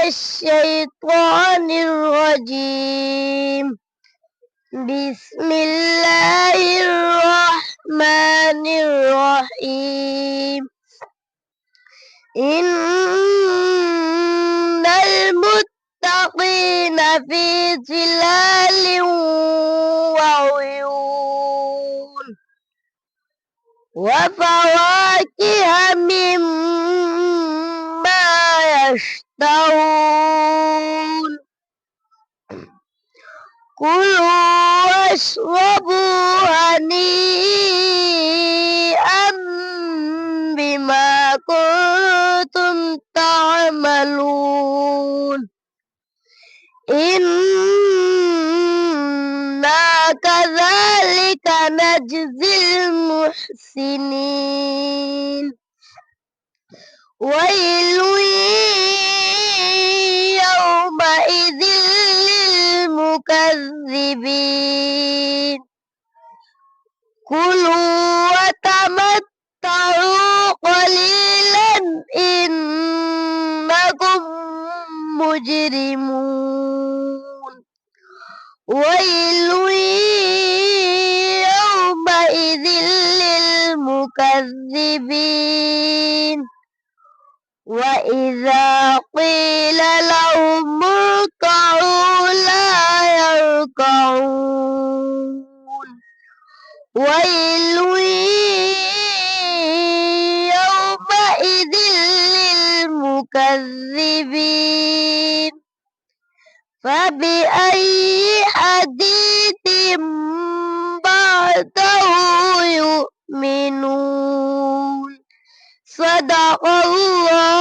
الشيطان الرجيم. بسم الله الرحمن الرحيم. إن المتقين في ظلال وعيون وفواكه مما يشتهون. كلوا واشربوا هنيئا بما كنتم تعملون. إنا كذلك نجزي المحسنين. ويل يومئذ للمكذبين. كلوا وتمتعوا قليلا إنكم مجرمون. ويل يومئذ للمكذبين. وإذا قيل لهم اركعوا لا يركعون. ويل يومئذ للمكذبين. فبأي حديث بعده يؤمنون. صدق الله